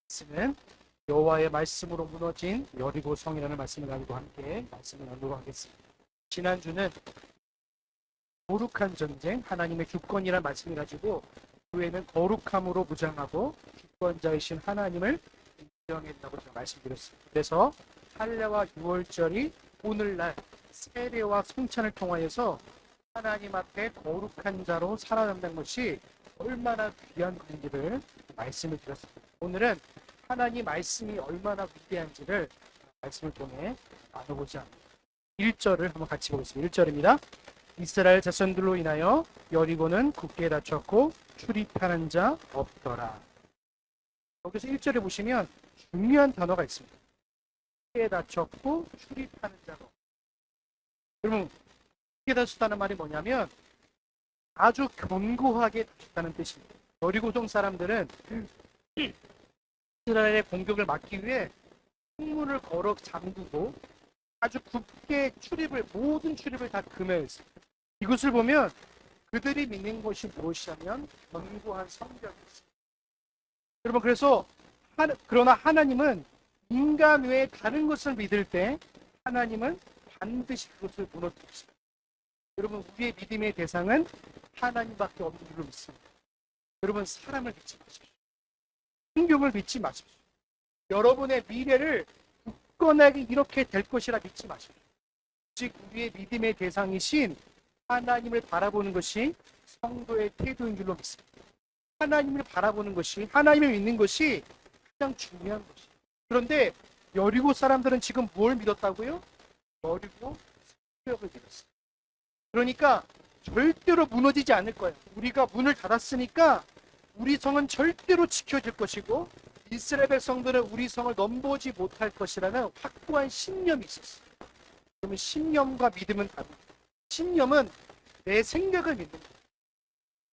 말씀은 여호와의 말씀으로 무너진 여리고 성이라는 말씀을 가지고 함께 말씀을 나누도록 하겠습니다. 지난주는 거룩한 전쟁, 하나님의 주권이라는 말씀을 가지고 교회는 거룩함으로 무장하고 주권자이신 하나님을 인정했다고 제가 말씀드렸습니다. 그래서 할례와 유월절이 오늘날 세례와 성찬을 통하여서 하나님 앞에 거룩한 자로 살아간다는 것이 얼마나 귀한 것인지를 말씀을 드렸습니다. 오늘은 하나님 말씀이 얼마나 위대한지를 말씀을 통해 나눠보자 합니다. 1절을 한번 같이 보겠습니다. 1절입니다. 이스라엘 자손들로 인하여 여리고는 굳게 닫혔고 출입하는 자 없더라. 여기서 1절에 보시면 중요한 단어가 있습니다. 굳게 닫혔고 출입하는 자가 없다. 여러분, 굳게 닫혔다는 말이 뭐냐면 아주 견고하게 닫혔다는 뜻입니다. 여리고성 사람들은 이스라엘의 공격을 막기 위해 성문을 걸어 잠그고 아주 굳게 모든 출입을 다 금해했습니다. 이것을 보면 그들이 믿는 것이 무엇이냐면 견고한 성벽이었습니다. 여러분, 그러나 하나님은 인간 외에 다른 것을 믿을 때 하나님은 반드시 그것을 무너뜨리십니다. 여러분, 우리의 믿음의 대상은 하나님밖에 없는 줄로 믿습니다. 여러분, 사람을 믿지 마십시오. 성경을 믿지 마십시오. 여러분의 미래를 굳건하게 이렇게 될 것이라 믿지 마십시오. 즉 우리의 믿음의 대상이신 하나님을 바라보는 것이 성도의 태도인 줄로 믿습니다. 하나님을 바라보는 것이, 하나님을 믿는 것이 가장 중요한 것이에요. 그런데 여리고 사람들은 지금 뭘 믿었다고요? 여리고 성벽을 믿었어요. 그러니까 절대로 무너지지 않을 거예요. 우리가 문을 닫았으니까 우리 성은 절대로 지켜질 것이고 이스라엘 백성들은 우리 성을 넘보지 못할 것이라는 확고한 신념이 있었어요. 그러면 신념과 믿음은 다릅니다. 신념은 내 생각을 믿는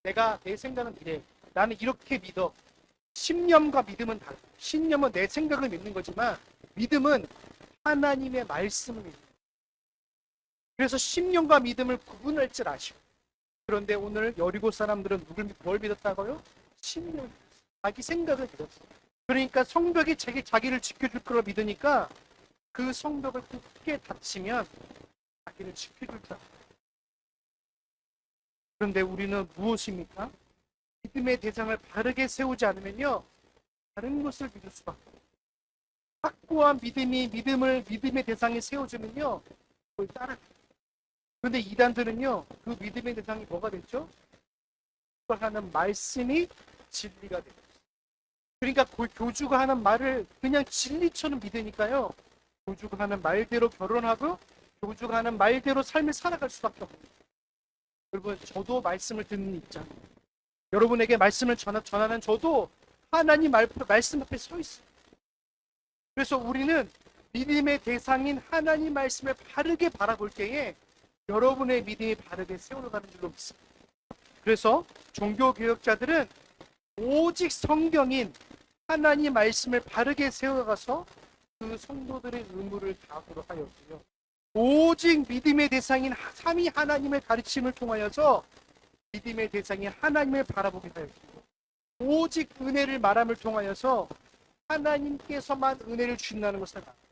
거예요. 내 생각은 이래. 나는 이렇게 믿어. 신념과 믿음은 다르다. 신념은 내 생각을 믿는 거지만 믿음은 하나님의 말씀을 믿는 거예요. 그래서 신념과 믿음을 구분할 줄 아시고, 그런데 오늘 여리고 사람들은 뭘 믿었다고요? 신념, 자기 생각을 믿었어요. 그러니까 성벽이 자기를 지켜줄 거라 믿으니까 그 성벽을 굳게 닫히면 자기를 지켜줄 줄 알아요. 그런데 우리는 무엇입니까? 믿음의 대상을 바르게 세우지 않으면요, 다른 것을 믿을 수밖에 없어요. 확고한 믿음의 대상에 세워주면요, 그걸 따라가요. 그런데 이단들은요, 그 믿음의 대상이 뭐가 됐죠? 하는 말씀이 진리가 됩니다. 그러니까 교주가 하는 말을 그냥 진리처럼 믿으니까요, 교주가 하는 말대로 결혼하고 교주가 하는 말대로 삶을 살아갈 수밖에 없습니다. 여러분, 저도 말씀을 듣는 입장입니다. 여러분에게 말씀을 전하는 저도 하나님 말씀 앞에 서 있어요. 그래서 우리는 믿음의 대상인 하나님 말씀을 바르게 바라볼 때에 여러분의 믿음이 바르게 세워가는 줄로 믿습니다. 그래서 종교개혁자들은 오직 성경인 하나님 말씀을 바르게 세워가서 그 성도들의 의무를 다하도록 하였고요. 오직 믿음의 대상인 삼위 하나님의 가르침을 통하여서 믿음의 대상인 하나님을 바라보게 하였고, 오직 은혜를 말함을 통하여서 하나님께서만 은혜를 주신다는 것을 말합니다.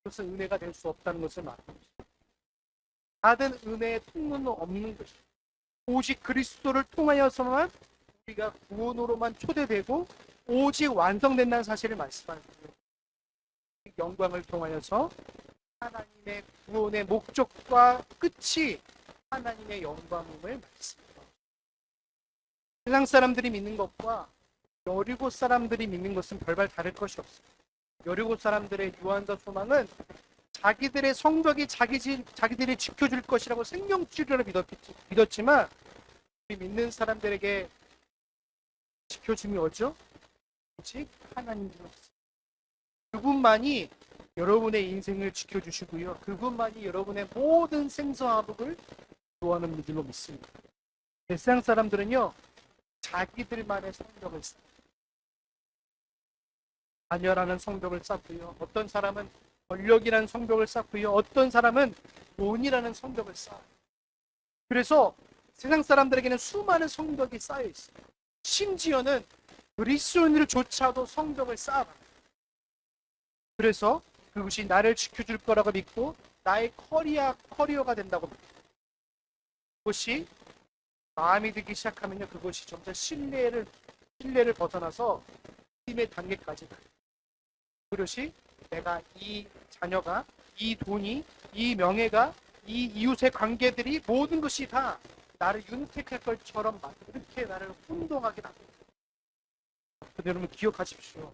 그것은 은혜가 될 수 없다는 것을 말합니다. 받은 은혜의 통로는 없는 것입니다. 오직 그리스도를 통하여서만 우리가 구원으로만 초대되고 오직 완성된다는 사실을 말씀하는 거예요. 영광을 통하여서 하나님의 구원의 목적과 끝이 하나님의 영광임을 말씀합니다. 세상 사람들이 믿는 것과 여리고 사람들이 믿는 것은 별반 다를 것이 없습니다. 여리고 사람들의 유한과 소망은 자기들의 성벽이 자기들이 지켜줄 것이라고 생명줄을 믿었지만 우리 믿는 사람들에게 지켜줌이 뭐죠? 오직 하나님으로 그분만이 여러분의 인생을 지켜주시고요. 그분만이 여러분의 모든 생사화복을 구하는 믿음으로 믿습니다. 세상 사람들은요, 자기들만의 성벽을 쌓아요. 자녀라는 성벽을 쌓고요. 어떤 사람은 권력이라는 성벽을 쌓고요. 어떤 사람은 돈이라는 성벽을 쌓아요. 그래서 세상 사람들에게는 수많은 성벽이 쌓여 있어요. 심지어는 그리스도인들조차도 성벽을 쌓아갑니다. 그래서 그것이 나를 지켜줄 거라고 믿고 나의 커리어가 된다고 믿고, 그것이 마음이 들기 시작하면요, 그것이 점차 신뢰를 벗어나서 힘의 단계까지 가요. 그것이 내가 이 자녀가, 이 돈이, 이 명예가, 이 이웃의 관계들이 모든 것이 다 나를 윤택할 것처럼 이렇게 나를 혼동하게 합니다. 여러분 기억하십시오.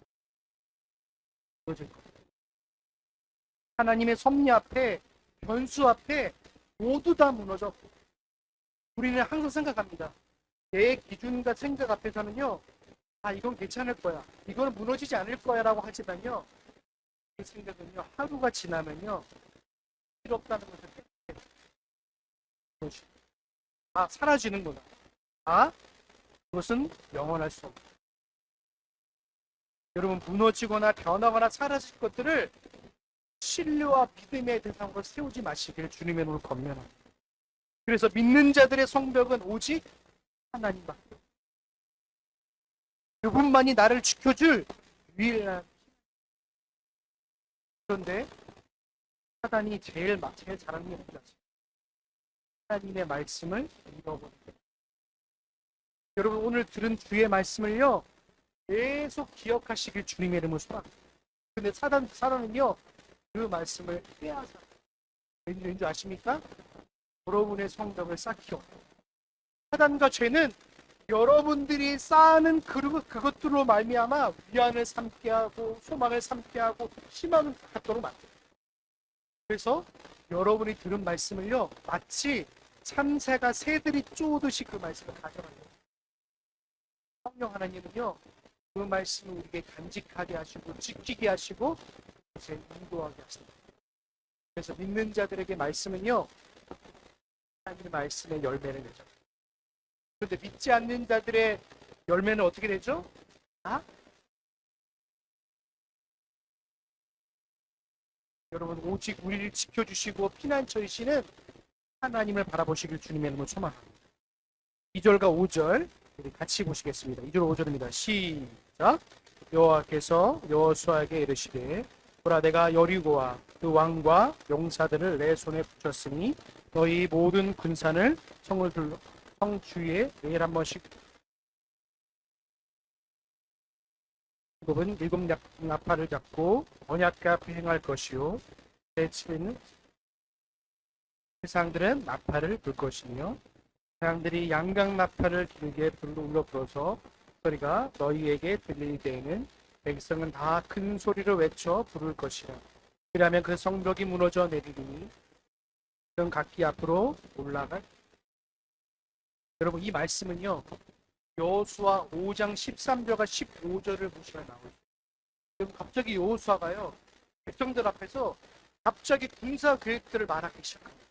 하나님의 섭리 앞에, 변수 앞에 모두 다 무너져. 우리는 항상 생각합니다. 내 기준과 생각 앞에서는요, 이건 괜찮을 거야, 이거는 무너지지 않을 거야 라고 하지만요, 이 생각은요, 하루가 지나면요, 필요 없다는 것을 사라지는구나. 그것은 영원할 수 없다. 여러분, 무너지거나 변하거나 사라질 것들을 신뢰와 믿음의 대상으로 세우지 마시기를 주님의 이름으로 권면합니다. 그래서 믿는 자들의 성벽은 오직 하나님밖에, 그분만이 나를 지켜줄 유일한. 그런데 사단이 제일 잘하는 게 뭔가, 하나님의 말씀을 잃어버립니다. 여러분, 오늘 들은 주의 말씀을요, 계속 기억하시길 주님의 이름으로 소망합니다. 근데 사단은요, 그 말씀을 빼앗아. 왠지 아십니까? 여러분의 성벽을 쌓기요. 사단과 죄는 여러분들이 쌓는 그것들로 말미암아 위안을 삼게 하고 소망을 삼게 하고 희망을 갖도록 만들어요. 그래서 여러분이 들은 말씀을요, 마치 참새가 새들이 쪼듯이 그 말씀을 가져가요. 성령 하나님은요, 그 말씀을 우리에게 간직하게 하시고 지키게 하시고 이제 인도하게 하십니다. 그래서 믿는 자들에게 말씀은요, 하나님의 말씀의 열매를 내죠. 그런데 믿지 않는 자들의 열매는 어떻게 되죠? 여러분, 오직 우리를 지켜주시고 피난처이시는 하나님을 바라보시길 주님의 이름으로 소망합니다. 2절과 5절 우리 같이 보시겠습니다. 2절 5절입니다. 시작. 여호와께서 여호수아에게 이르시되, 보라, 내가 여리고와 그 왕과 용사들을 내 손에 붙였으니 너희 모든 군산을 성 주위에 매일 한 번씩 일곱 나팔을 잡고 언약궤 행할 것이요, 내 집에는 세상들은 나팔을 불 것이며 사람들이 양각 나팔을 길게 울려 불어서 소리가 너희에게 들릴 때에는 백성은 다 큰 소리로 외쳐 부를 것이라. 그러면 그 성벽이 무너져 내리리니 그런 각기 앞으로 올라갈. 여러분, 이 말씀은요, 여호수아 5장 13절과 15절을 보시면 나오죠. 갑자기 여호수아가요, 백성들 앞에서 갑자기 군사 계획들을 말하기 시작합니다.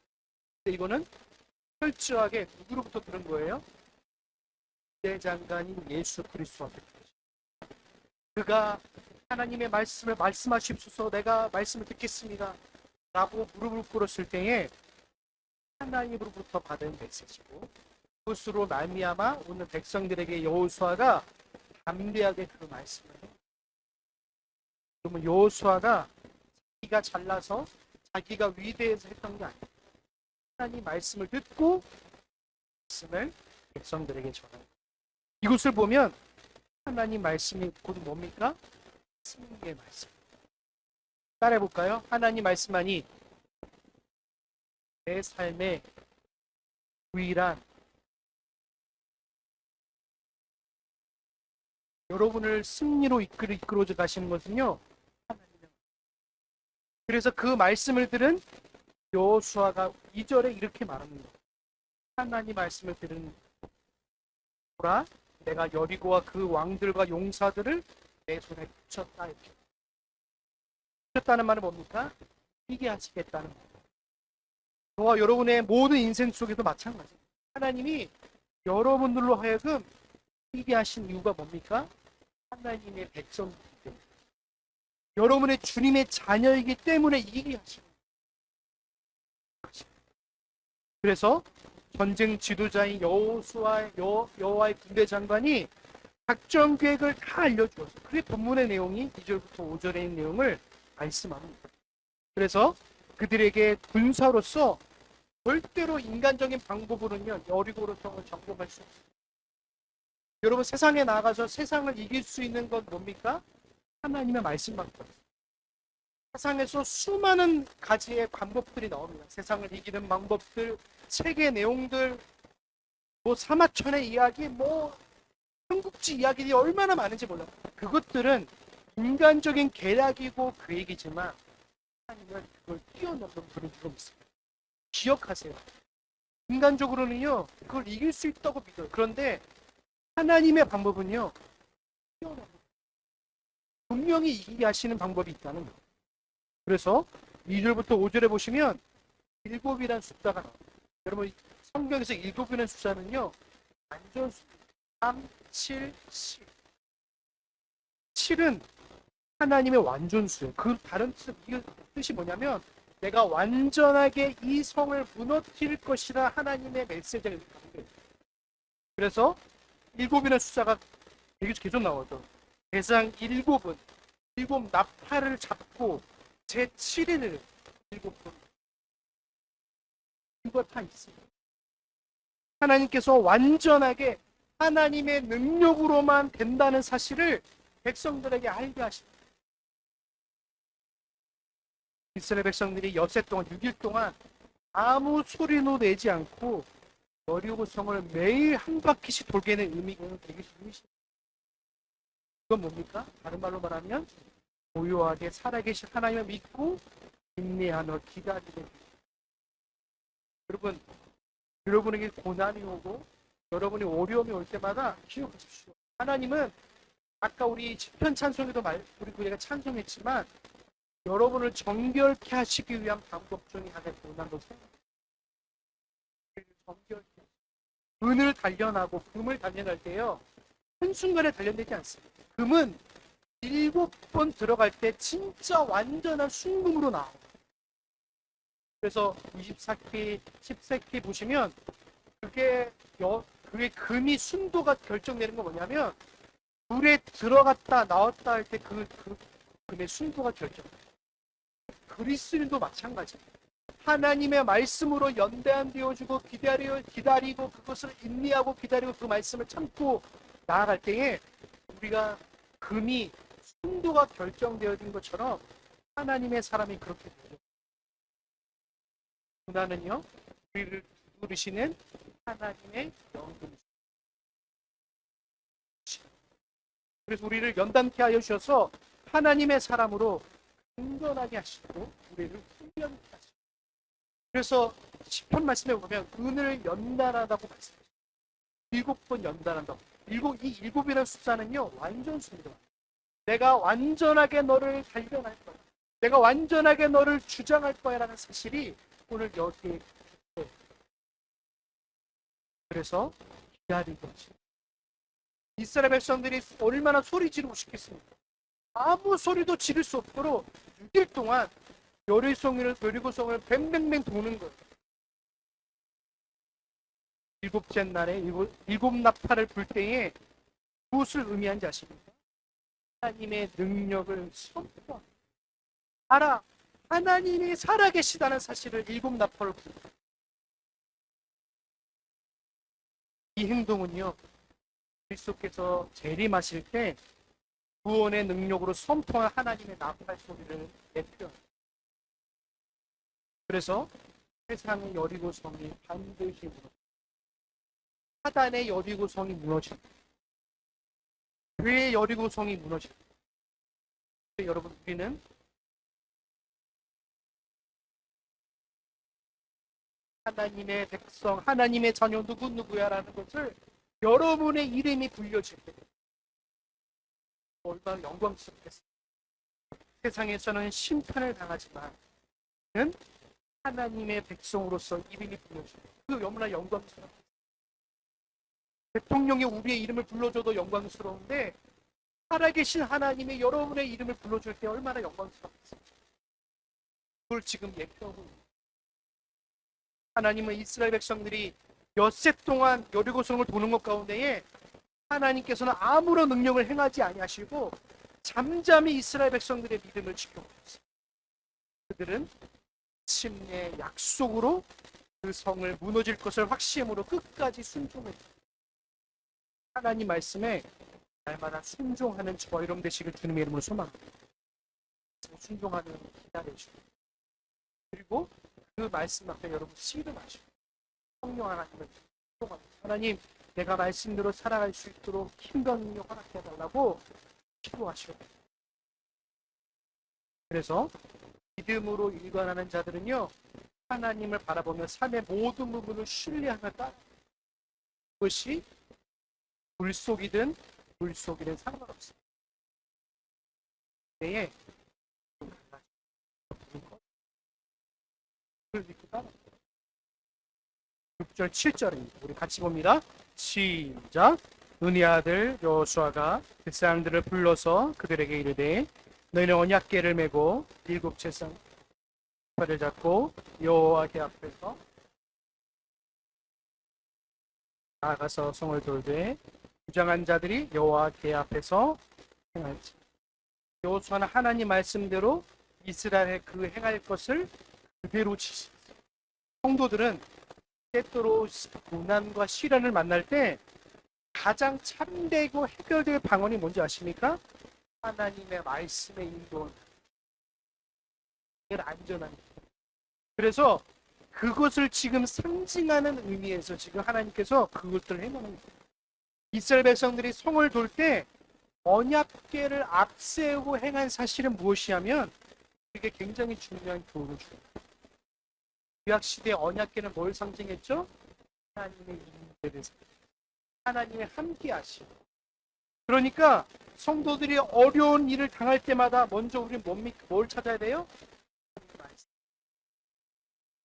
근데 이거는 철저하게 누구로부터 들은 거예요? 대장관인 예수 그리스도한테. 그가 하나님의 말씀을 말씀하십소서, 내가 말씀을 듣겠습니다 라고 무릎을 꿇었을 때에 하나님으로부터 받은 메시지고, 그것으로 말미암아 오늘 백성들에게 여호수아가 담대하게 그 말씀을 해요. 그러면 여호수아가 자기가 잘나서 자기가 위대해서 했던 게 아니에요. 하나님 말씀을 듣고 말씀을 백성들에게 전합니다. 이것을 보면 하나님 말씀이 곧 뭡니까? 승리의 말씀. 따라해볼까요? 하나님 말씀만이 내 삶의 유일한, 여러분을 승리로 이끌어져 가시는 것은요, 하나님의. 그래서 그 말씀을 들은 여호수아가 2절에 이렇게 말합니다. 하나님 말씀을 들은 보라, 내가 여리고와 그 왕들과 용사들을 내 손에 붙였다. 이렇게. 붙였다는 말은 뭡니까? 이기게 하시겠다는 말. 저와 여러분의 모든 인생 속에도 마찬가지입니다. 하나님이 여러분들로 하여금 이기게 하신 이유가 뭡니까? 하나님의 백성이기 때문에, 여러분의 주님의 자녀이기 때문에 이기게 하십니다. 그래서 전쟁 지도자인 여호와의 군대 장관이 작전 계획을 다 알려주어서 그게 본문의 내용이 2절부터 5절에 있는 내용을 말씀합니다. 그래서 그들에게 군사로서 절대로 인간적인 방법으로는 여리고성을 점령할 수 없습니다. 여러분 세상에 나가서 세상을 이길 수 있는 건 뭡니까? 하나님의 말씀밖에 없어요. 세상에서 수많은 가지의 방법들이 나옵니다. 세상을 이기는 방법들, 책의 내용들, 뭐 사마천의 이야기, 뭐 삼국지 이야기들이 얼마나 많은지 몰라요. 그것들은 인간적인 계략이고 계획이지만 하나님은 그걸 뛰어넘는 분이 누구 있습니다. 기억하세요. 인간적으로는요 그걸 이길 수 있다고 믿어요. 그런데 하나님의 방법은요 뛰어넘는 분명히 이기게 하시는 방법이 있다는 거예요. 그래서 2절부터 5절에 보시면 7이라는 숫자가 나와요. 여러분 성경에서 7이라는 숫자는요 완전 숫자 3, 7, 10 7은 하나님의 완전수예요. 그 다른 뜻이 뭐냐면 내가 완전하게 이 성을 무너뜨릴 것이라 하나님의 메시지를 읽는 거예요. 그래서 7이라는 숫자가 계속 나오죠. 대상 7은 7 나팔을 잡고 제 7일을 7번 이거 다 있습니다. 하나님께서 완전하게 하나님의 능력으로만 된다는 사실을 백성들에게 알게 하십니다. 이스라엘 백성들이 엿새 동안 6일 동안 아무 소리도 내지 않고 여리고 성을 매일 한 바퀴씩 돌게 된 의미가 되게 중요합니다. 이건 뭡니까? 다른 말로 말하면 고요하게 살아계신 하나님을 믿고 인내하며 기다리는 여러분, 여러분에게 고난이 오고 여러분이 어려움이 올 때마다 기억하십시오. 하나님은 아까 우리 시편 찬송에도 우리가 찬송했지만 여러분을 정결케 하시기 위한 방법 중에 하나의 고난도 정결케 은을 단련하고 금을 단련할 때요 한순간에 단련되지 않습니다. 금은 7번 들어갈 때 진짜 완전한 순금으로 나와요. 그래서 24기, 10세기 보시면 그게 금이 순도가 결정되는 건 뭐냐면 물에 들어갔다 나왔다 할 때 그 금의 순도가 결정돼요. 그리스도인도 마찬가지입니다. 하나님의 말씀으로 연대한 되어주고 기다리고 그것을 인내하고 기다리고 그 말씀을 참고 나아갈 때에 우리가 금이 순도가 결정되어진 것처럼 하나님의 사람이 그렇게 되죠. 고난은요 우리를 부르시는 하나님의 영금. 그래서 우리를 연단케 하여 주셔서 하나님의 사람으로 온전하게 하시고 우리를 훈련케 하시고 그래서 시편 말씀에 보면 은을 연단하다고 말씀하십니다. 7번 연단한다고. 이 7이라는 숫자는요 완전수입니다. 내가 완전하게 너를 발견할 거야. 내가 완전하게 너를 주장할 거야 라는 사실이 오늘 여기에 있어요. 그래서 기다리고 이스라엘 백성들이 얼마나 소리 지르고 싶겠습니까? 아무 소리도 지를 수 없도록 6일 동안 여리고성을 뱅뱅뱅 도는 거예요. 7째 날에 7 나팔을 불 때에 무엇을 의미한지 아십니까? 하나님의 능력을 선포하라. 알아. 하나님이 살아계시다는 사실을 7 나팔을 불다. 이 행동은요. 그리스도께서 재림하실 때 구원의 능력으로 선포한 하나님의 나팔 소리를 내표합니다. 그래서 세상의 여리고성이 반드시 무너집니다. 사단의 여리고성이 무너집니다. 죄의 여리고성이 무너집니다. 여러분 우리는 하나님의 백성, 하나님의 자녀 누구야라는 것을 여러분의 이름이 불려질 때 얼마나 영광스럽겠습니까? 세상에서는 심판을 당하지만 하나님의 백성으로서 이름이 불려집니다. 그 너무나 영광스럽습니다. 대통령이 우리의 이름을 불러줘도 영광스러운데 살아계신 하나님의 여러분의 이름을 불러줄 때 얼마나 영광스럽겠습니까? 그걸 지금 예표하고 있습니다. 하나님은 이스라엘 백성들이 엿새 동안 여리고성을 도는 것 가운데에 하나님께서는 아무런 능력을 행하지 아니하시고 잠잠히 이스라엘 백성들의 믿음을 지켜보셨어요. 그들은 침례 약속으로 그 성을 무너질 것을 확신함으로 끝까지 순종했어요. 하나님 말씀에 날마다 순종하는 저와 여러분 되시길 주님의 이름으로 소망합니다. 순종하는 기다려주고, 그리고 그 말씀 앞에 여러분 씨름하시고, 성령 하나님을 순종하고, 하나님 내가 말씀대로 살아갈 수 있도록 힘과 능력 허락해달라고 기도하시고, 그래서 믿음으로 일관하는 자들은요 하나님을 바라보며 삶의 모든 부분을 신뢰하며 따라, 그것이 불속이든 물속이든 상관없습니다. 때에 그걸 믿고 따라 6절 7절입니다. 우리 같이 봅니다. 시작. 눈의 아들 여호수아가 그 사람들을 불러서 그들에게 이르되 너희는 언약궤를 메고 일곱 채상 팔을 잡고 여호와께 앞에서 나아가서 성을 돌되 주장한 자들이 여호와께 앞에서 행할지. 여호수아는 하나님 말씀대로 이스라엘에 그 행할 것을 그대로 지시했어요. 성도들은 때때로 고난과 시련을 만날 때 가장 참되고 해결될 방언이 뭔지 아십니까? 하나님의 말씀에 인도하는 안전한. 그래서 그것을 지금 상징하는 의미에서 지금 하나님께서 그것들을 해놓는 거예요. 이스라엘 백성들이 성을 돌 때 언약궤를 앞세우고 행한 사실은 무엇이냐면 그게 굉장히 중요한 교훈을 줘요. 구약시대 언약궤는 뭘 상징했죠? 하나님의 임재를, 하나님의 함께 하시고. 그러니까 성도들이 어려운 일을 당할 때마다 먼저 우리는 뭘 찾아야 돼요?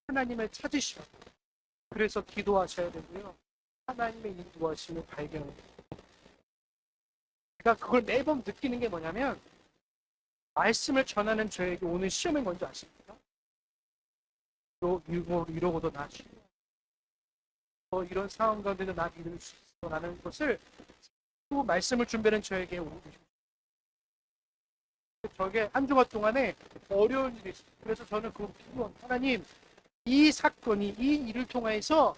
하나님을 찾으시오. 그래서 기도하셔야 되고요. 하나님의 인도하심을 발견해요. 제가 그걸 매번 느끼는 게 뭐냐면 말씀을 전하는 저에게 오는 시험이 뭔지 아십니까? 이러고도 나 쉬워. 이런 상황 가운데도 나 믿을 수 있어. 라는 것을 또 말씀을 준비하는 저에게 오고 계십니다. 저게 한 주간 동안에 어려운 일이 있어요. 그래서 저는 그 기도합니다. 하나님, 이 사건이 이 일을 통해서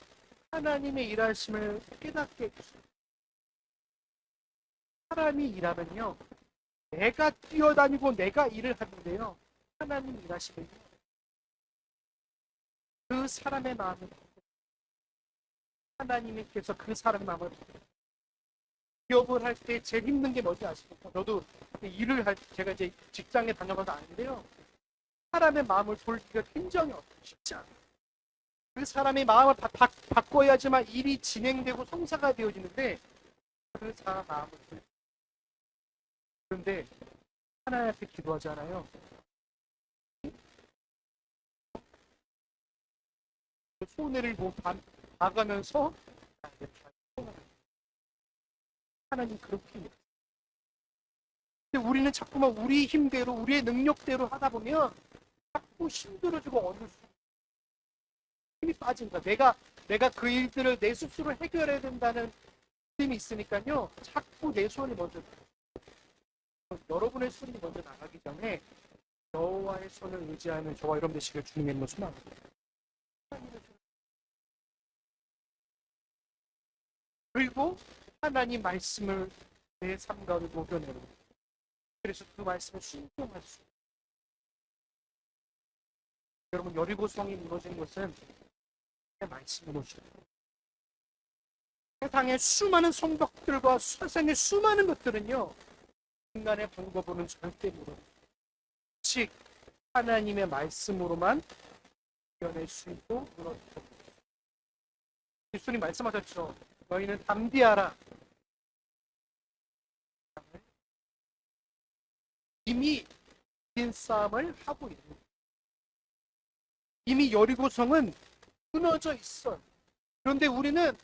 하나님의 일하심을 깨닫게 해주세요. 사람이 일하면요 내가 뛰어다니고 내가 일을 하는데요 하나님 일하시면요 그 사람의 마음을 하나님께서 그 사람의 마음을 기업을 할 때 제일 힘든 게 뭔지 아십니까? 저도 일을 할 때 제가 이제 직장에 다녀봐서 아는데요 사람의 마음을 돌기가 굉장히 쉽지 않아요. 그 사람의 마음을 바꿔야지만 일이 진행되고 성사가 되어지는데 그 사람 마음을 돌기. 그런데 하나님 앞에 기도하잖아요. 손해를 봐가면서 하나님 그렇게 해요. 근데 우리는 자꾸만 우리 힘대로 우리의 능력대로 하다 보면 자꾸 힘들어지고 어느 순간 힘이 빠진다. 내가 그 일들을 내 스스로 해결해야 된다는 힘이 있으니까요. 자꾸 내 손이 먼저 여러분의 손이 먼저 나가기 전에 여호와의 손을 의지하는 저와 여러분 되시길 주님의 이름으로 소망합니다. 그리고 하나님 말씀을 내 삶 가운데 녹여내는 거예요. 그래서 그 말씀을 순종할 수 있어요. 여러분 여리고성이 무너진 것은 말씀으로 세상의 수많은 성벽들과 세상의 수많은 것들은요 인간의 방법으로는 절대 무너져. 즉 하나님의 말씀으로만 이겨낼 수 있고 무너지고. 예수님 말씀하셨죠. 너희는 담대하라. 이미 이긴 싸움을 하고 있는. 이미 여리고성은 무너져 있어요. 그런데 우리는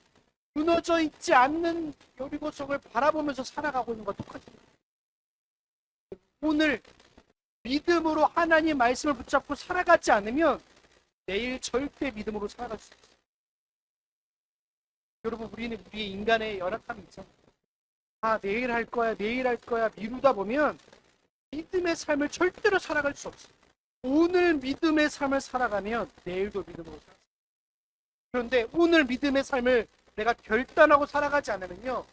무너져 있지 않는 여리고성을 바라보면서 살아가고 있는 것과 똑같아요. 오늘 믿음으로 하나님 말씀을 붙잡고 살아가지 않으면 내일 절대 믿음으로 살아갈 수 있어요. 여러분 우리는 우리의 인간의 연약함이 있잖아요. 내일 할 거야, 내일 할 거야 미루다 보면 믿음의 삶을 절대로 살아갈 수 없어요. 오늘 믿음의 삶을 살아가면 내일도 믿음으로 살아요. 그런데 오늘 믿음의 삶을 내가 결단하고 살아가지 않으면요,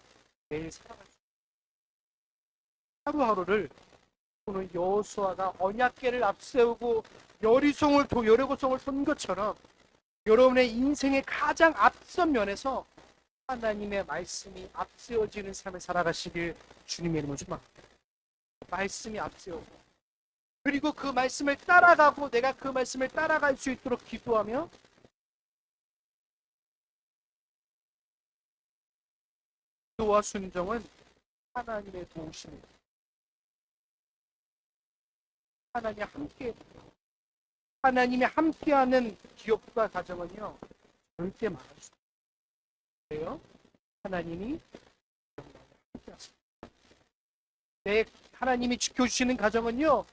내일 살아갈 수 없어요. 하루하루를 오늘 여호수아가 언약궤를 앞세우고 여리고성을 돈 것처럼 여러분의 인생의 가장 앞선 면에서 하나님의 말씀이 앞세워지는 삶을 살아가시길 주님의 이름으로 축복합니다. 말씀이 앞세우고, 그리고 그 말씀을 따라가고 내가 그 말씀을 따라갈 수 있도록 기도하며, 기도와 순종은 하나님의 도우심입니다. 하나님이 함께하는 기업과 가정은요, 절대 망할 수 없어요. 하나님이 함께하십니다. 하나님이 지켜주시는 가정은요,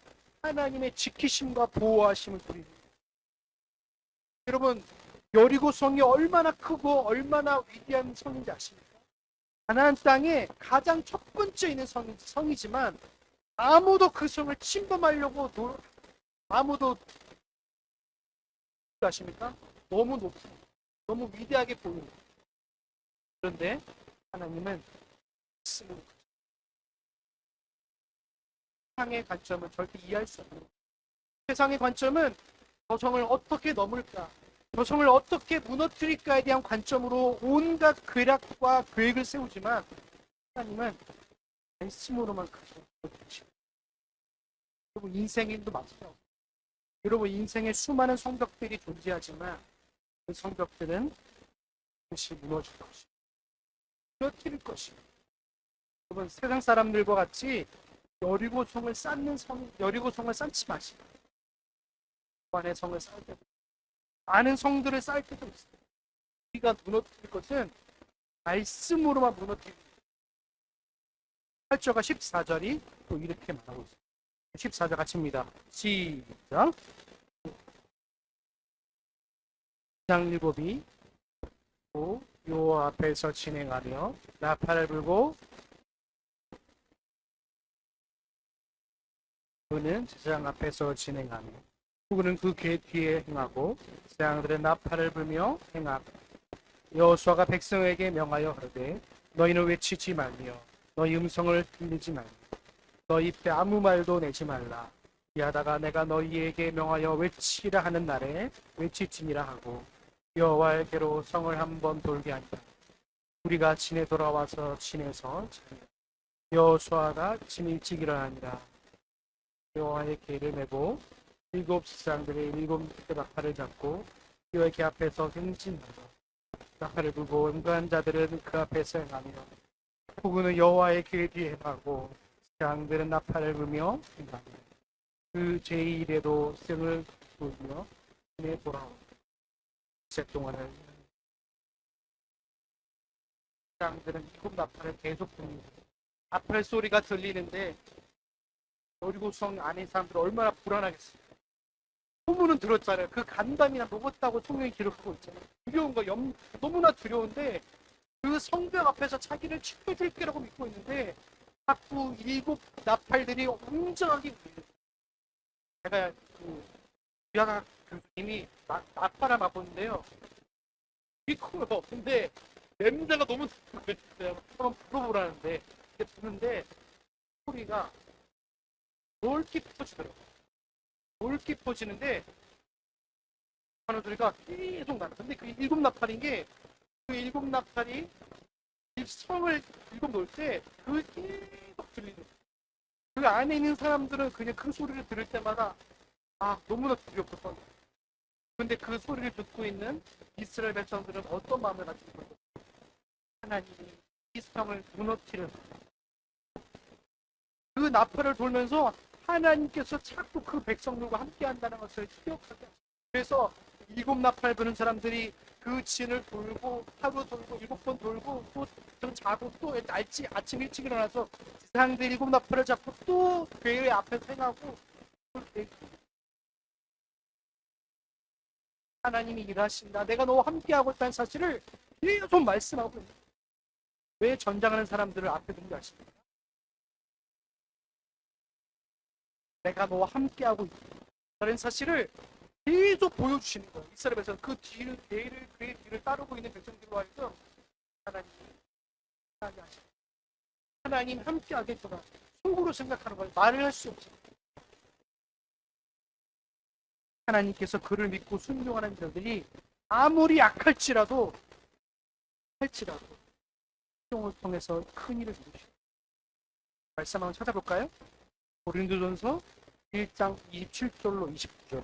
하나님의 지키심과 보호하심을 드립니다. 여러분, 여리고성이 얼마나 크고 얼마나 위대한 성인지 아십니까? 가나안 땅에 가장 첫 번째 있는 성이지만 아무도 그 성을 침범하려고 아무도 아십니까? 너무 높습니다. 너무 위대하게 보입니다. 그런데 하나님은 세상의 관점은 절대 이해할 수 없는, 세상의 관점은 저 성을 어떻게 넘을까, 저 성을 어떻게 무너뜨릴까에 대한 관점으로 온갖 계략과 계획을 세우지만 하나님은 말씀으로만 그것을. 여러분, 인생의 일도 마찬가지예요. 여러분, 인생에 수많은 성벽들이 존재하지만 그 성벽들은 다시 무너질 것입니다. 무너뜨릴 것입니다. 여러분, 세상 사람들과 같이 여리고성을 쌓지 마시고 그 안에 성을 쌓을 때도, 많은 성들을 쌓을 때도 있어요. 우리가 무너뜨릴 것은 말씀으로만 무너뜨립니다. 8절과 14절이 또 이렇게 말하고 있습니다. 14절 같이입니다. 시작. 장 일곱이 여호와 앞에서 진행하며 나팔을 불고 그는 제사장 앞에서 진행하며 그는 그 뒤에 행하고 제사장들은 나팔을 불며 행하고 여호수아가 백성에게 명하여 그러되 너희는 외치지 말며 너희 음성을 들리지 말며 너희 입에 아무 말도 내지 말라. 이하다가 내가 너희에게 명하여 외치라 하는 날에 외치지니라 하고 여호와에게로 성을 한번 돌게 하니라. 우리가 진에 돌아와서 진에서 여호수아가 진 일찍 일어나니라. 여호와의 궤를 메고 일곱 제사장들의 일곱 나팔을 잡고 여호와의 궤 앞에서 행진하며 나팔을 불고 음간 자들은 그 앞에서 행하며 그는 여호와의 궤 뒤에 행하고 제사장들은 나팔을 불며 행하며 그 제2일에도 승을 돌며 진에 돌아오고 새 동안을 제사장들은 일곱 나팔을 계속 불립니다. 나팔 소리가 들리는데 여리고성 안에 사람들 얼마나 불안하겠어요. 소문은 들었잖아요. 그 간담이나 먹었다고 성경이 기록하고 있잖아요. 두려운 거, 너무나 두려운데 그 성벽 앞에서 자기를 지켜줄 거라고 믿고 있는데 자꾸 일곱 나팔들이 웅장하게 울려요. 제가 그 유아학 교수님이 나팔을 맛보는데요. 되게 커요. 근데 냄새가 너무 좋아요. 한번 불어보라는데 부는데 소리가 넓게 퍼지더라고요. 넓게 퍼지는데 하는 소리가 계속 나요. 근데 그 일곱 나팔인 게 그 일곱 나팔이 성을 일곱 놓을 때 그 계속 들리는 거예요. 그 안에 있는 사람들은 그냥 그 소리를 들을 때마다 너무나 두렵고 근데 그 소리를 듣고 있는 이스라엘 백성들은 어떤 마음을 가지고 있는 거예요? 하나님이 이 성을 무너뜨려 그 나팔을 돌면서 하나님께서 자꾸 그 백성들과 함께 한다는 것을 기억하게 하죠. 그래서 일곱 나팔 부는 사람들이 그 진을 돌고 하루 돌고 7번 돌고 또 자고 또 아침 일찍 일어나서 세상들 일곱 나팔을 잡고 또 교회 앞에서 행하고 하나님이 일하신다. 내가 너와 함께하고 있다는 사실을 계속 말씀하고 있는 거예요. 왜 전장하는 사람들을 앞에 둔 줄 아십니까? 내가 너와 함께하고 있다. 라는 사실을 계속 보여주시는 거예요. 이스라엘에서 그 뒤를, 그의 뒤를 따르고 있는 백성들과 하여금 하나님이 함께하게 하십니다. 하나님 함께하겠구나. 속으로 생각하는 거예요. 말을 할 수 없어요. 하나님께서 그를 믿고 순종하는 자들이 아무리 약할지라도 순종을 통해서 큰 일을 이루십니다. 말씀 한번 찾아볼까요? 고린도전서 1장 27절로 29절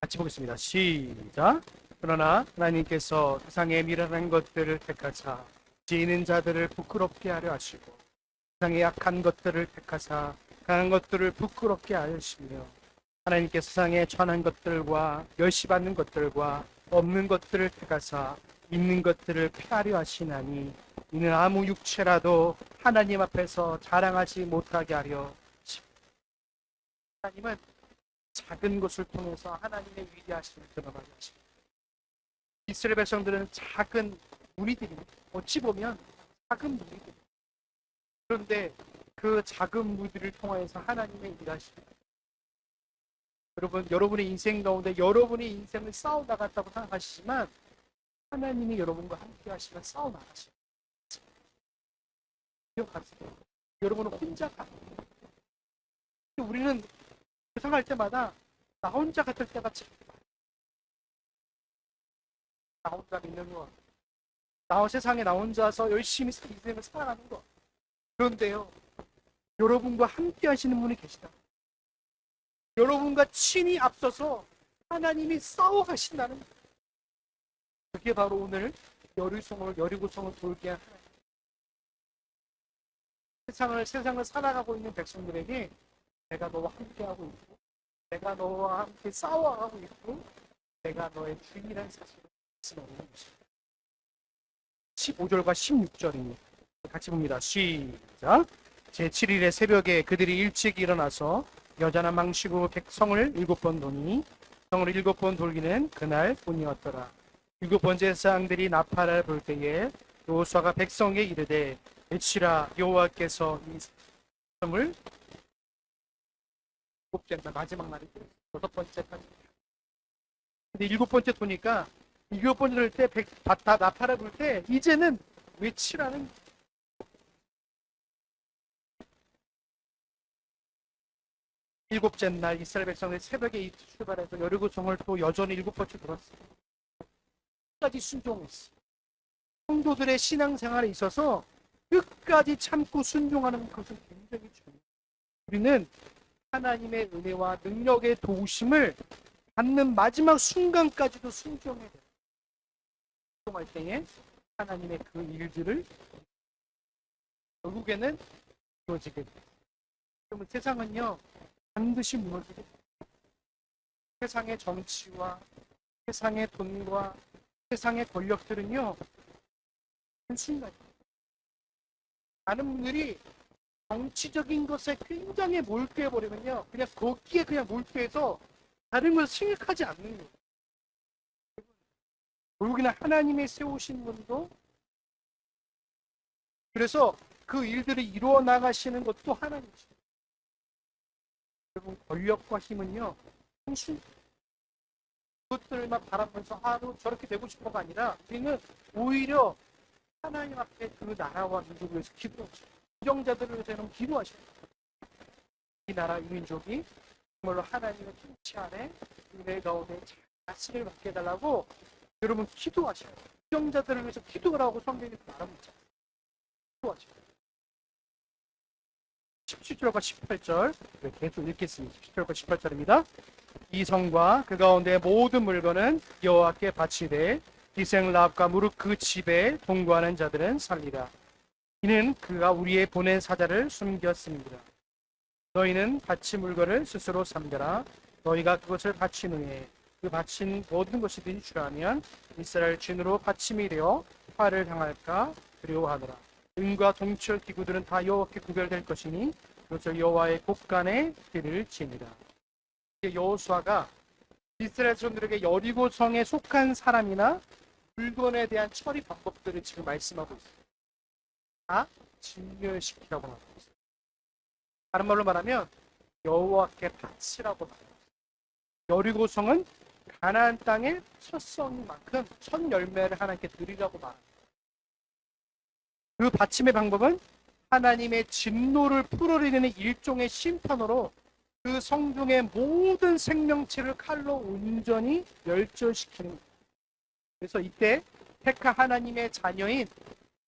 같이 보겠습니다. 시작. 그러나 하나님께서 세상에 미련한 것들을 택하사 지혜 있는 자들을 부끄럽게 하려 하시고 세상에 약한 것들을 택하사 강한 것들을 부끄럽게 하시며 하나님께서 세상에 천한 것들과 멸시받는 것들과 없는 것들을 택하사 있는 것들을 폐하려 하시나니 이는 아무 육체라도 하나님 앞에서 자랑하지 못하게 하려 하십니다. 하나님은 작은 것을 통해서 하나님의 위대하심을 드러나게 하십니다. 이스라엘 백성들은 작은 무리들입니다. 어찌 보면 작은 무리들. 그런데 그 작은 무리를 통해서 하나님의 일하십니다. 여러분의 인생 가운데 여러분의 인생을 싸워 나갔다고 생각하시지만 하나님이 여러분과 함께 하시면 싸워 나가십니다. 기억하세요. 여러분은 혼자 가요. 우리는 생각할 때마다 나 혼자 같을 때가 참 나 혼자 믿는 거. 세상에 나 혼자서 열심히 인생을 살아가는 거. 그런데요, 여러분과 함께 하시는 분이 계시다. 여러분과 친히 앞서서 하나님이 싸워가신다는 거예요. 그게 바로 오늘 여리고성을 돌게 한 하나님. 세상을 살아가고 있는 백성들에게 내가 너와 함께하고 있고 내가 너와 함께 싸워가고 있고 내가 너의 주인이라는 사실을 말씀하는 것입니다. 15절과 16절입니다. 같이 봅니다. 시작. 제7일의 새벽에 그들이 일찍 일어나서 여자나 망치고 백성을 7번 도니 성을 7번 돌기는 그날 뿐이었더라. 7번째 사람들이 나팔을 불 때에 여호수아가 백성에게 이르되 외치라 여호와께서 이 성을 7번째 날 마지막 날이 6번째까지. 근데 7번째 도니까 7번째 돌 때 다 나팔을 불 때 이제는 외치라는 일곱째 날 이스라엘 백성들이 새벽에 일찍 출발해서 여리고성을 또 여전히 7번째 돌았어요. 끝까지 순종했어요. 성도들의 신앙생활에 있어서 끝까지 참고 순종하는 것은 굉장히 중요해요. 우리는 하나님의 은혜와 능력의 도우심을 받는 마지막 순간까지도 순종해야 돼요. 순종할 때에 하나님의 그 일들을 결국에는 이루어지게 돼요. 그러면 세상은요 반드시 무너지게 돼요. 세상의 정치와 세상의 돈과 세상의 권력들은요 한순간이에요. 많은 분들이 정치적인 것에 굉장히 몰두해버리면요 그냥 거기에 그냥 몰두해서 다른 것을 생각하지 않는 거예요. 결국에는 하나님의 세우신 분도 그래서 그 일들을 이루어 나가시는 것도 하나님이죠. 여러분 권력과 힘은요 한순 그것들만 바라보면서 저렇게 되고 싶어가 아니라 우리는 오히려 하나님 앞에 그 나라와 민족을 위해서 기도하죠. 부정자들을 위해서 여러분 기도하셔야 돼요. 이 나라 이 민족이 정말로 하나님의 통치 안에 은혜 가운데 자신을 받게 해달라고 여러분 기도하셔야 돼요. 부정자들을 위해서 기도하라고 성경이 말합니다. 기도하셔야 돼요. 17절과 18절 계속 읽겠습니다. 17절과 18절입니다. 이 성과 그 가운데 모든 물건은 여호와께 바치되 기생 라합과 무릇 그 집에 동거하는 자들은 살리라. 이는 그가 우리의 보낸 사자를 숨겼습니다. 너희는 바친 물건을 스스로 삼겨라. 너희가 그것을 바친 후에 그 바친 모든 것이 진출하면 이스라엘 진으로 바침이 되어 화를 당할까 두려워하더라. 은과 동철 기구들은 다 여호와께 구별될 것이니 그것을 여호와의 곳간에 길을 지니라. 여호수아가 이스라엘 사람들에게 여리고성에 속한 사람이나 물건에 대한 처리 방법들을 지금 말씀하고 있어요. 다 진멸시키라고 말하고 있어요. 다른 말로 말하면 여호와께 바치라고 말해요. 여리고성은 가나안 땅의 첫 성인 만큼 첫 열매를 하나님께 드리라고 말합니다. 그 바침의 방법은 하나님의 진노를 풀어내는 일종의 심판으로 그 성중의 모든 생명체를 칼로 온전히 멸절시키는 거예요. 그래서 이때 택한 하나님의 자녀인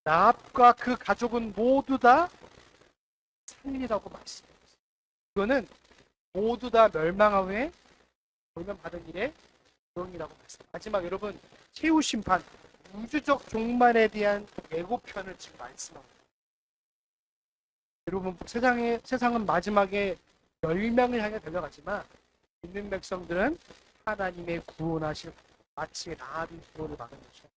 라합과 그 가족은 모두 다 살리라고 말씀해요. 이거는 모두 다 멸망한 후에 돌면받은 일의 조롱이라고 말씀해요. 마지막 여러분, 최후 심판, 우주적 종말에 대한 예고편을 지금 말씀합니다. 여러분, 세상은 마지막에 멸망을 향해 달려가지만 믿는 백성들은 하나님의 구원하실 마치 라합이 구원을 받은 거죠.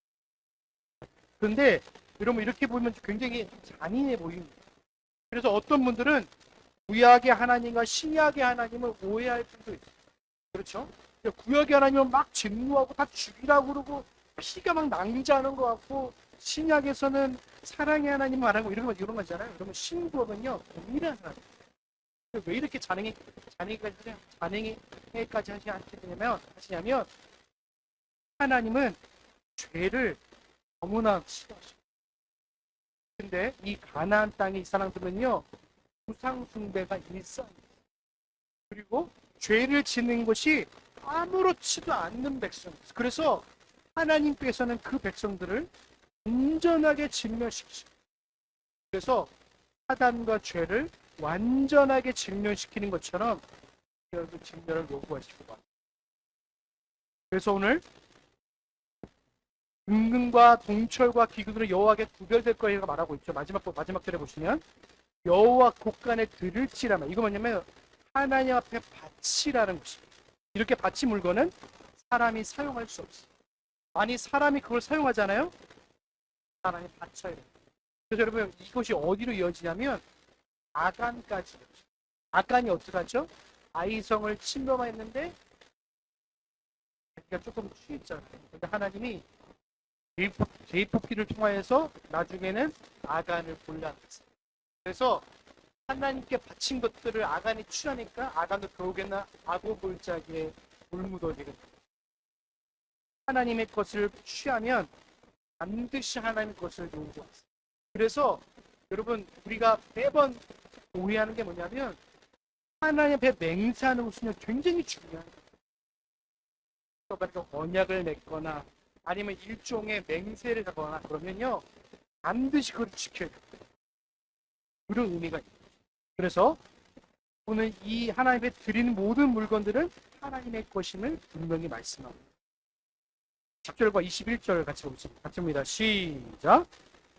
그런데 여러분, 이렇게 보면 굉장히 잔인해 보입니다. 그래서 어떤 분들은 구약의 하나님과 신약의 하나님을 오해할 분도 있어요. 그렇죠? 구약의 하나님은 막 진노하고 다 죽이라고 그러고 피가 막 낭자하는 것 같고, 신약에서는 사랑의 하나님 말하고 이런 거 있잖아요. 그러면 신구약은요, 동일한 하나님. 왜 이렇게 잔행까지 하시냐면 하나님은 죄를 너무나 싫어하셔요. 근데 이 가나안 땅의 이 사람들은요, 우상 숭배가 일상이에요. 그리고 죄를 짓는 것이 아무렇지도 않는 백성이에요. 그래서 하나님께서는 그 백성들을 온전하게 진멸시키시고, 그래서 사단과 죄를 완전하게 진멸시키는 것처럼 결국 진멸을 요구하시고 말. 그래서 오늘 금근과 동철과 기근으로 여호와께 구별될 거라고 말하고 있죠. 마지막 절에 보시면 여호와 곳간에 드릴지라면, 이거 뭐냐면 하나님 앞에 바치라는 것입니다. 이렇게 바치 물건은 사람이 사용할 수 없어요. 아니, 사람이 그걸 사용하잖아요. 사람이 바쳐야 돼요. 그래서 여러분, 이것이 어디로 이어지냐면 아간까지. 아간이 어떻게 하죠? 아이성을 침범했는데 자기가 조금 취했잖아요. 근데 하나님이 제이뽑기를 통하여서 나중에는 아간을 골라냈어요. 그래서 하나님께 바친 것들을 아간이 취하니까 아간도 결국에는 아고골짜기에 물 묻어지게 됩니다. 하나님의 것을 취하면 반드시 하나님의 것을 요구하세요. 그래서 여러분, 우리가 매번 오해하는 게 뭐냐면 하나님 앞에 맹세하는 것은 굉장히 중요한 거예요. 그러니까 언약을 맺거나 아니면 일종의 맹세를 하거나 그러면요, 반드시 그걸 지켜야 돼요. 그런 의미가 있어요. 그래서 오늘 이 하나님께 드리는 모든 물건들은 하나님의 것임을 분명히 말씀합니다. 10절과 21절 같이 봅니다. 시작.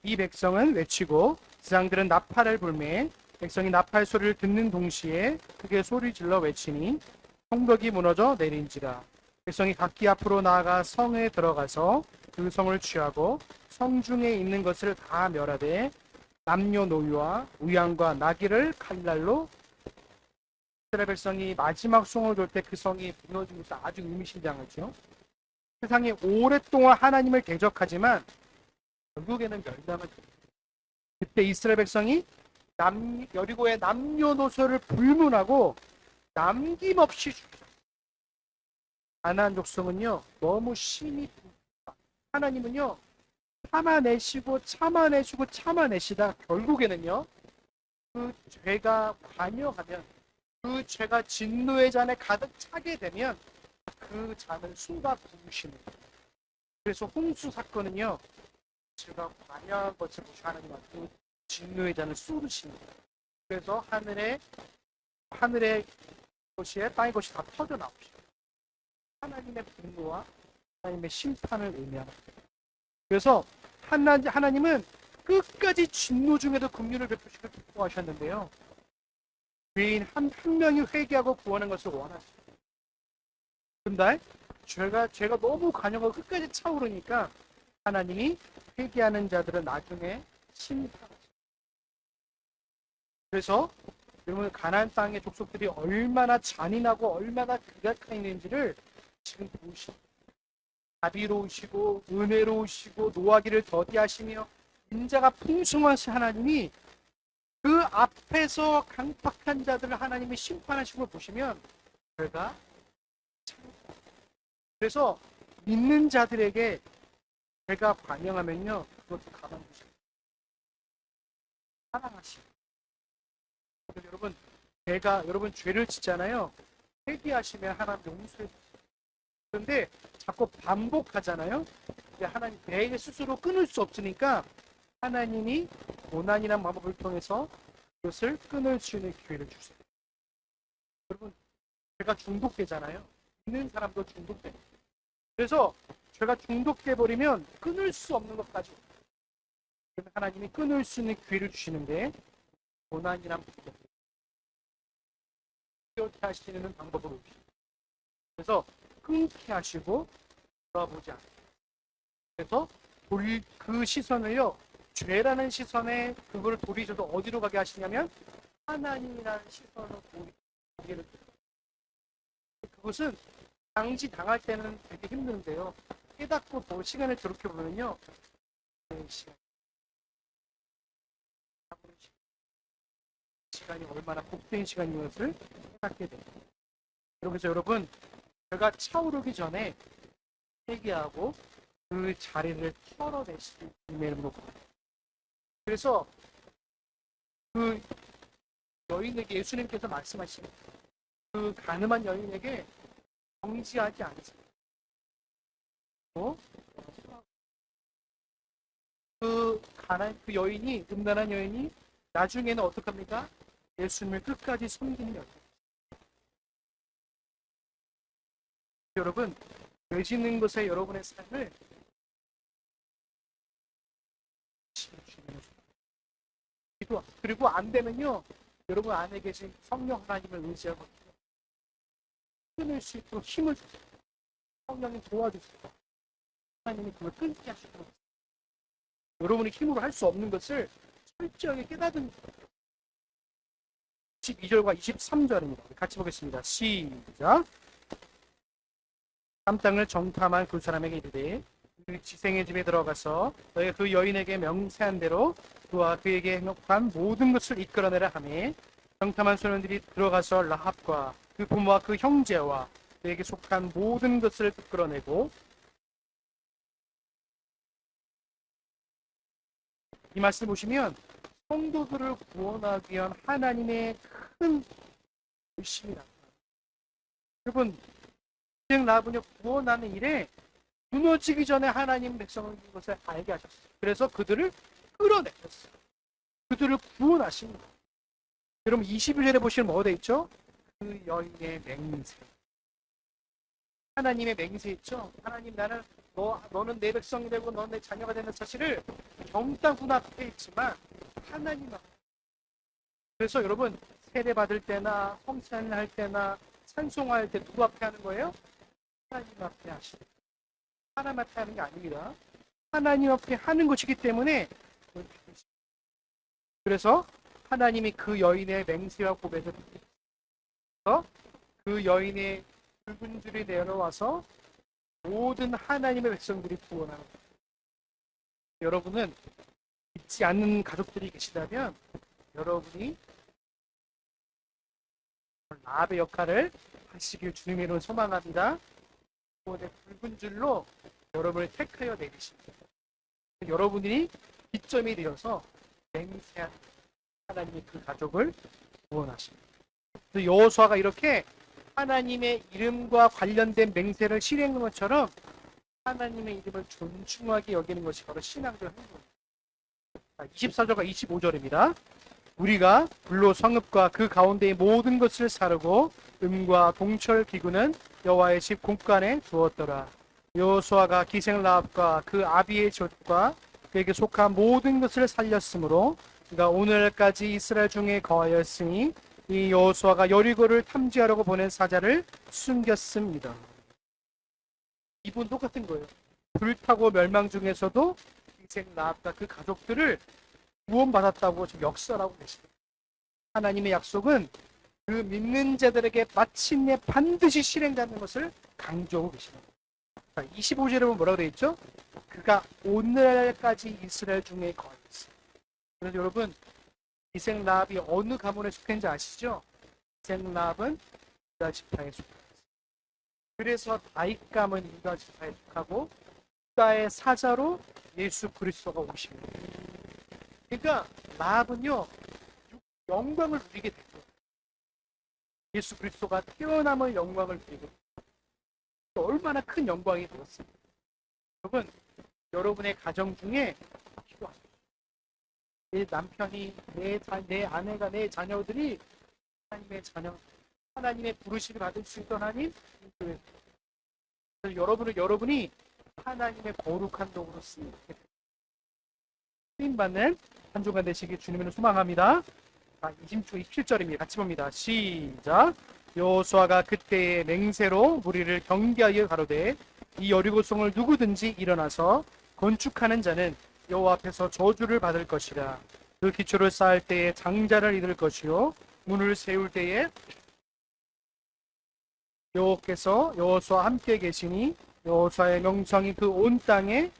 이 백성은 외치고 지상들은 나팔을 불매, 백성이 나팔 소리를 듣는 동시에 크게 소리질러 외치니 성벽이 무너져 내린지라. 백성이 각기 앞으로 나아가 성에 들어가서 그 성을 취하고 성중에 있는 것을 다 멸하되 남녀노유와 우양과 나귀를 칼날로. 이스라엘 백성이 마지막 성을 돌 때 그 성이 무너진 것이 아주 의미심장하죠. 세상에 오랫동안 하나님을 대적하지만 결국에는 멸망을 합니다. 그때 이스라엘 백성이 여리고의 남녀노소를 불문하고 남김없이 죽였어요. 가나안 족속은요, 너무 심히 하나님은요, 참아내시다 결국에는요, 그 죄가 관여하면, 그 죄가 진노의 잔에 가득 차게 되면 그 잔을 쏟아 부으시는 거예요. 그래서 홍수 사건은요, 제가 관여한 것을 보시 하나님한테 진노의 잔을 쏟으시는 거예요. 그래서 하늘의 것이 땅의 것이 다 터져 나오시죠. 하나님의 분노와 하나님의 심판을 의미합니다. 그래서 하나님은 끝까지 진노 중에도 긍휼을 베푸시길 기뻐하셨는데요, 죄인 한 명이 회개하고 구하는 것을 원하십니다. 근데 죄가 너무 관여가 끝까지 차오르니까 하나님이 회개하는 자들은 나중에 심판하십니다. 그래서 여러분, 가나안 땅의 족속들이 얼마나 잔인하고 얼마나 극악했는지를 지금 보시고, 자비로우시고 은혜로우시고 노하기를 더디하시며 인자가 풍성하신 하나님이 그 앞에서 강팍한 자들을 하나님이 심판하신 걸 보시면 그가 그래서 믿는 자들에게 제가 반영하면요 그것도 가만 두세요. 사랑하시고 여러분 제가 여러분 죄를 짓잖아요. 회개하시면 하나님 용서해 주세요. 그런데 자꾸 반복하잖아요. 근데 하나님 내 스스로 끊을 수 없으니까 하나님이 고난이란 방법을 통해서 그것을 끊을 수 있는 기회를 주세요. 여러분 제가 중독되잖아요. 있는 사람도 중독돼요. 그래서 제가 중독돼 버리면 끊을 수 없는 것까지 하나님이 끊을 수 있는 기회를 주시는데 고난이란 방법 이렇게 하시는 방법으로 그래서 끊게 하시고 돌아보지 않아요. 그래서 그 시선을요 죄라는 시선에 그걸 돌이셔도 어디로 가게 하시냐면 하나님이라는 시선으로 고개를 그것은 당시 당할 때는 되게 힘든데요. 깨닫고 또 시간을 그렇게 보면요. 시간이 얼마나 복된 시간인 것을 깨닫게 돼요. 그래서 여러분 제가 차오르기 전에 회개하고 그 자리를 털어내실 은혜를 놓고 그래서 그 여인에게 예수님께서 말씀하신 그 가늠한 여인에게 정지하지 않으세요. 그 여인이 음란한 여인이 나중에는 어떻게 합니까? 예수님을 끝까지 섬기는 여인. 여러분 되시는 것에 여러분의 삶을 그리고 안 되면요 여러분 안에 계신 성령 하나님을 의지하고 끊을 수 있도록 힘을 주세요. 성령님 도와주세요. 하나님이 그걸 끊게 하시고 여러분이 힘으로 할 수 없는 것을 철저하게 깨닫는 22절과 23절입니다. 같이 보겠습니다. 시작. 한 땅을 정탐한 그 사람에게 이르되 그 지생의 집에 들어가서 너희가 그 여인에게 명세한 대로 그와 그에게 행한 모든 것을 이끌어내라 하매 정탐한 소년들이 들어가서 라합과 그 부모와 그 형제와 그에게 속한 모든 것을 이끌어내고 이 말씀 보시면 성도들을 구원하기 위한 하나님의 큰 열심이다. 여러분 라합은요 구원하는 일에 무너지기 전에 하나님 백성을 것을 알게 하셨어요. 그래서 그들을 끌어내셨어요. 그들을 구원하신 거예요. 여러분 21절에 보시면 뭐가 되어 있죠? 그 여인의 맹세. 하나님의 맹세 있죠? 하나님 나는 너는 내 백성이 되고 너는 내 자녀가 되는 사실을 정당 앞에 있지만 하나님 앞에. 그래서 여러분 세례 받을 때나 성찬을 할 때나 찬송할 때 누구 앞에 하는 거예요? 하나님 앞에 하시는 하나님 앞에 하는 게 아닙니다. 하나님 앞에 하는 것이기 때문에 그래서 하나님이 그 여인의 맹세와 고백을 듣고 그 여인의 붉은 줄이 내려와서 모든 하나님의 백성들이 구원하는 거예요. 여러분은 믿지 않는 가족들이 계시다면 여러분이 라합의 역할을 하시길 주님의 이름으로 소망합니다. 구원의 붉은 줄로 여러분을 택하여 내리십니다. 여러분이 기점이 되어서 맹세한 하나님이 그 가족을 구원하십니다. 여호수아가 이렇게 하나님의 이름과 관련된 맹세를 실행한 것처럼 하나님의 이름을 존중하게 여기는 것이 바로 신앙적 행동입니다. 24절과 25절입니다. 우리가 불로 성읍과 그 가운데의 모든 것을 사르고 음과 동철 기구는 여호와의 집 공간에 두었더라. 여호수아가 기생 라합과 그 아비의 젖과 그에게 속한 모든 것을 살렸으므로 그가 오늘까지 이스라엘 중에 거하였으니 이 여호수아가 여리고를 탐지하려고 보낸 사자를 숨겼습니다. 이분 똑같은 거예요. 불타고 멸망 중에서도 기생 라합과 그 가족들을 구원받았다고 지금 역설하고 계십니다. 하나님의 약속은 그 믿는 자들에게 마침내 반드시 실행되는 것을 강조하고 계십니다. 25절에 보면 뭐라고 되어 있죠? 그가 오늘까지 이스라엘 중에 거하였습니다. 그래서 여러분, 이색 라합이 어느 가문에 속했는지 아시죠? 이색 라합은 유다 지파에 속합니다. 그래서 다윗 가문 유다 지파에 속하고 유다의 사자로 예수 그리스도가 오십니다. 그러니까 라합은요, 영광을 누리게 되고 예수 그리스도가 태어남의 영광을 누리게 됩니다. 얼마나 큰 영광이 되었습니까? 여러분, 여러분의 가정 중에 필요합니다. 내 남편이, 내 아내가, 내 자녀들이 하나님의 자녀, 하나님의 부르심을 받을 수 있던 하나님, 그래서 여러분이 하나님의 거룩한 도구로 쓰임받는 한 주간 되시길 주님을 소망합니다. 26, 27절입니다. 같이 봅니다. 시작. 여호수아가 그때의 맹세로 무리를 경계하여 가로되 이 여리고성을 누구든지 일어나서 건축하는 자는 여호와 앞에서 저주를 받을 것이라. 그 기초를 쌓을 때에 장자를 잃을 것이요 문을 세울 때에 여호와께서 여호수아와 함께 계시니 여호수아의 명성이 그 온 땅에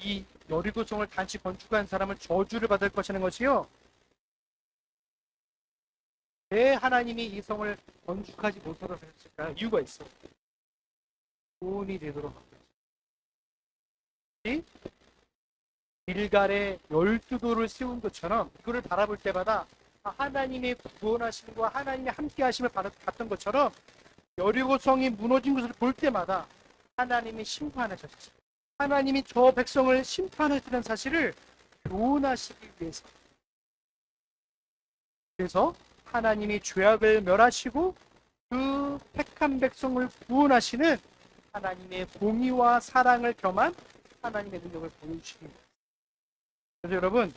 이 여리고성을 단지 건축한 사람은 저주를 받을 것이라는 것이요. 왜 하나님이 이 성을 건축하지 못하도록 했을까? 이유가 있어. 돈이 되도록 길갈에 12돌을 세운 것처럼 이거를 바라볼 때마다 하나님의 구원하심과 하나님의 함께 하심을 봤던 것처럼 여리고성이 무너진 것을 볼 때마다 하나님이 심판하셨어요. 하나님이 저 백성을 심판하시는 사실을 교훈하시기 위해서. 그래서 하나님이 죄악을 멸하시고 그 택한 백성을 구원하시는 하나님의 공의와 사랑을 겸한 하나님의 능력을 보여주시기 위해서. 그래서 여러분,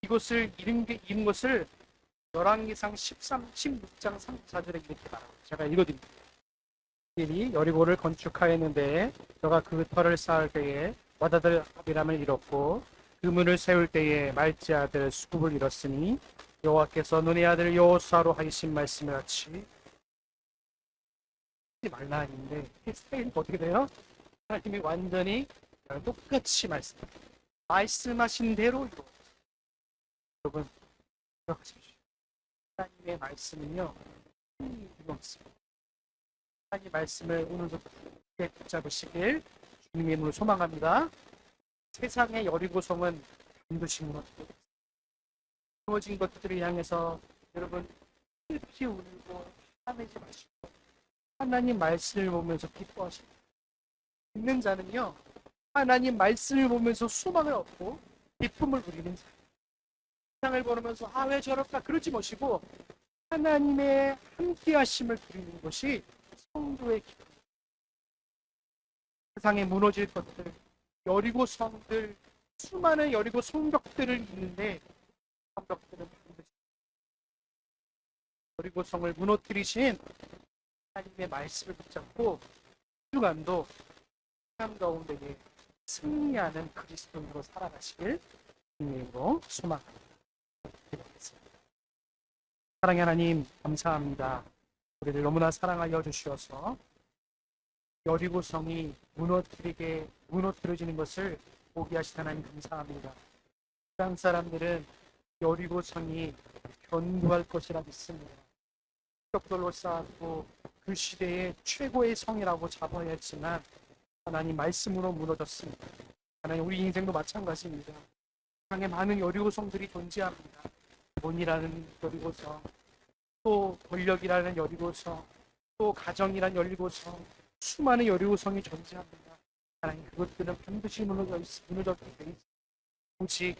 이것을 읽은 것을 열왕기상 16장 34절에 이렇게 말합니다. 제가 읽어드립니다. 여리고를 건축하였는데 너가 그 터를 쌓을 때에 맏아들 아비람을 잃었고 그 문을 세울 때에 말지 아들 수굽을 잃었으니 여호와께서 너네 아들 여호수아로 하신 말씀을 같이 하지 말라 하는데 스타일이 어떻게 돼요? 하나님이 완전히 똑같이 말씀하신 대로 이루어. 여러분 기억하십시오. 하나님의 말씀은요 이루어집니다. 하나님 말씀을 오늘도 굳게 붙잡으시길 주님의 이름으로 소망합니다. 세상의 여리고성은 반드시 무너진 것들을 향해서 여러분 슬피 울고 화내지 마시고 하나님 말씀을 보면서 기뻐하십니다. 믿는 자는요 하나님 말씀을 보면서 소망을 얻고 기쁨을 누리는 자. 세상을 보면서 왜 저럴까 그러지 마시고 하나님의 함께 하심을 누리는 것이 성도의 기쁨. 세상에 무너질 것들, 여리고 성들, 수많은 여리고 성벽들을 있는데 성벽들은 반드시 여리고 성을 무너뜨리신 하나님의 말씀을 붙잡고 주간도 삶 가운데에 승리하는 그리스도인으로 살아가시길 주님으로 소망합니다. 사랑의 하나님 감사합니다. 우리를 너무나 사랑하여 주시어서 여리고성이 무너뜨려지는 것을 보게 하신 하나님 감사합니다. 세상 사람들은 여리고성이 견고할 것이라 믿습니다. 벽돌로 쌓았고 그 시대의 최고의 성이라고 잡아야 했지만 하나님 말씀으로 무너졌습니다. 하나님 우리 인생도 마찬가지입니다. 세상에 많은 여리고성들이 존재합니다. 돈이라는 여리고성, 또 권력이라는 여리고성, 또 가정이라는 여리고성, 수많은 여리고성이 존재합니다. 하나님 그것들은 반드시 무너졌기 때문에 오직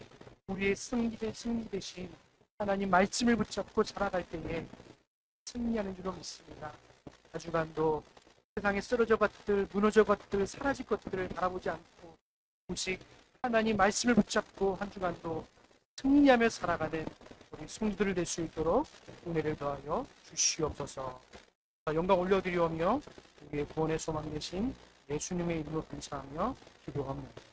우리의 승리 대신 하나님 말씀을 붙잡고 살아갈 때에 승리하는 줄로 믿습니다. 한 주간도 세상에 쓰러져 것들, 무너져 것들, 사라질 것들을 바라보지 않고 오직 하나님 말씀을 붙잡고 한 주간도 승리하며 살아가는 우리 성도들 될 수 있도록 은혜를 더하여 주시옵소서. 영광 올려드리오며 우리의 구원의 소망 되신 예수님의 이름으로 감사하며 기도합니다.